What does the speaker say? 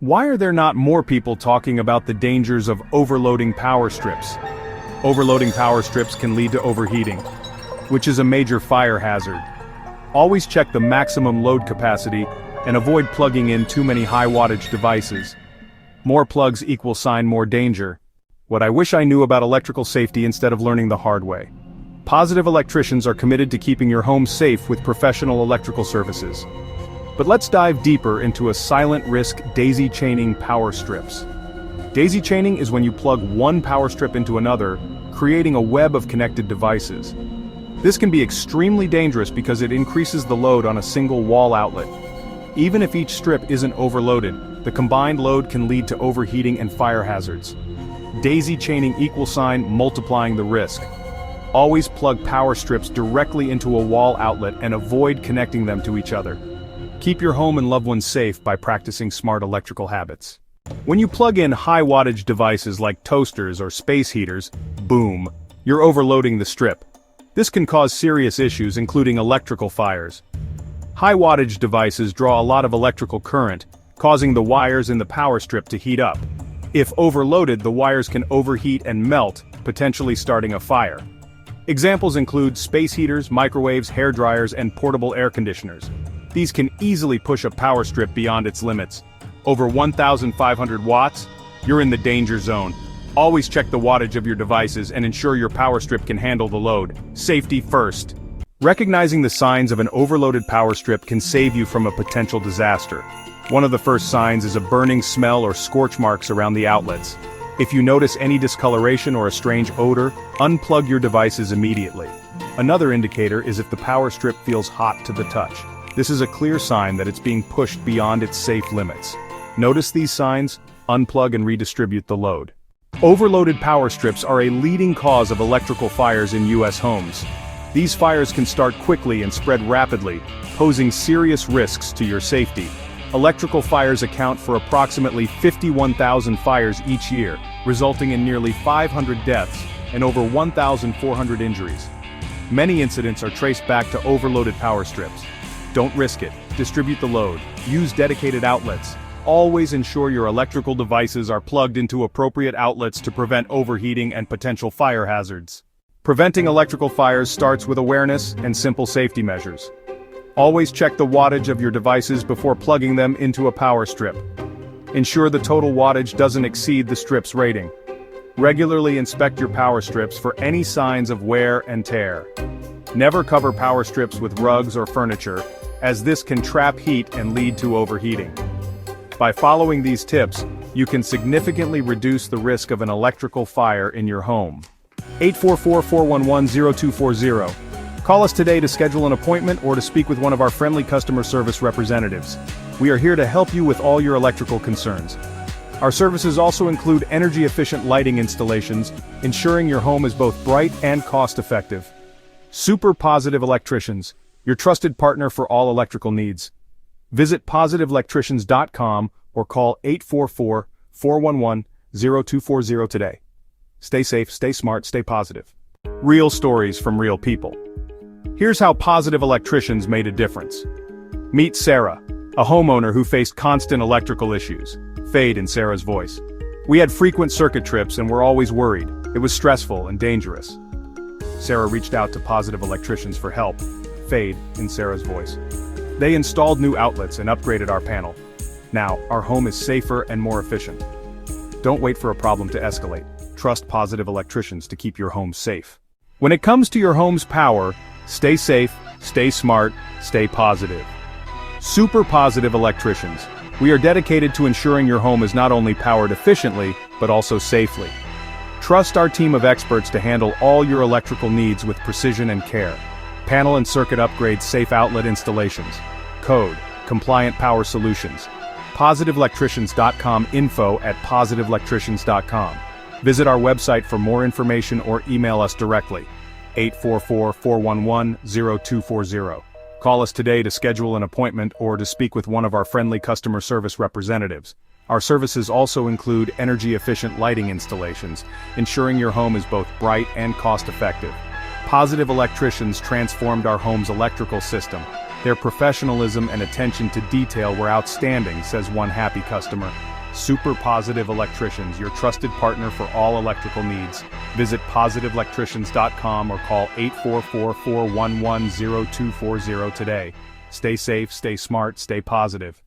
Why are there not more people talking about the dangers of overloading power strips? Overloading power strips can lead to overheating, which is a major fire hazard. Always check the maximum load capacity and avoid plugging in too many high-wattage devices. More plugs equals more danger. What I wish I knew about electrical safety instead of learning the hard way. Positive Electricians are committed to keeping your home safe with professional electrical services. But let's dive deeper into a silent risk: daisy chaining power strips. Daisy chaining is when you plug one power strip into another, creating a web of connected devices. This can be extremely dangerous because it increases the load on a single wall outlet. Even if each strip isn't overloaded, the combined load can lead to overheating and fire hazards. Daisy chaining equals multiplying the risk. Always plug power strips directly into a wall outlet and avoid connecting them to each other. Keep your home and loved ones safe by practicing smart electrical habits. When you plug in high-wattage devices like toasters or space heaters, boom, you're overloading the strip. This can cause serious issues, including electrical fires. High-wattage devices draw a lot of electrical current, causing the wires in the power strip to heat up. If overloaded, the wires can overheat and melt, potentially starting a fire. Examples include space heaters, microwaves, hair dryers, and portable air conditioners. These can easily push a power strip beyond its limits. Over 1,500 watts? You're in the danger zone. Always check the wattage of your devices and ensure your power strip can handle the load. Safety first. Recognizing the signs of an overloaded power strip can save you from a potential disaster. One of the first signs is a burning smell or scorch marks around the outlets. If you notice any discoloration or a strange odor, unplug your devices immediately. Another indicator is if the power strip feels hot to the touch. This is a clear sign that it's being pushed beyond its safe limits. Notice these signs, unplug and redistribute the load. Overloaded power strips are a leading cause of electrical fires in U.S. homes. These fires can start quickly and spread rapidly, posing serious risks to your safety. Electrical fires account for approximately 51,000 fires each year, resulting in nearly 500 deaths and over 1,400 injuries. Many incidents are traced back to overloaded power strips. Don't risk it. Distribute the load. Use dedicated outlets. Always ensure your electrical devices are plugged into appropriate outlets to prevent overheating and potential fire hazards. Preventing electrical fires starts with awareness and simple safety measures. Always check the wattage of your devices before plugging them into a power strip. Ensure the total wattage doesn't exceed the strip's rating. Regularly inspect your power strips for any signs of wear and tear. Never cover power strips with rugs or furniture, as this can trap heat and lead to overheating. By following these tips, you can significantly reduce the risk of an electrical fire in your home. 844-411-0240. Call us today to schedule an appointment or to speak with one of our friendly customer service representatives. We are here to help you with all your electrical concerns. Our services also include energy-efficient lighting installations, ensuring your home is both bright and cost-effective. Super Positive Electricians, your trusted partner for all electrical needs. Visit positiveelectricians.com or call 844-411-0240 today. Stay safe, stay smart, stay positive. Real stories from real people. Here's how Positive Electricians made a difference. Meet Sarah, a homeowner who faced constant electrical issues. Fade in Sarah's voice. We had frequent circuit trips and were always worried. It was stressful and dangerous. Sarah reached out to Positive Electricians for help. Fade in Sarah's voice. They installed new outlets and upgraded our panel. Now, our home is safer and more efficient. Don't wait for a problem to escalate. Trust Positive Electricians to keep your home safe. When it comes to your home's power, stay safe, stay smart, stay positive. Super Positive Electricians. We are dedicated to ensuring your home is not only powered efficiently, but also safely. Trust our team of experts to handle all your electrical needs with precision and care. Panel and circuit upgrades, safe outlet installations. Code, compliant power solutions. PositiveElectricians.com, info@positiveelectricians.com. Visit our website for more information or email us directly. 844-411-0240. Call us today to schedule an appointment or to speak with one of our friendly customer service representatives. Our services also include energy-efficient lighting installations, ensuring your home is both bright and cost-effective. Positive Electricians transformed our home's electrical system. Their professionalism and attention to detail were outstanding, says one happy customer. Super Positive Electricians, your trusted partner for all electrical needs. Visit positiveelectricians.com or call 844-411-0240 today. Stay safe, stay smart, stay positive.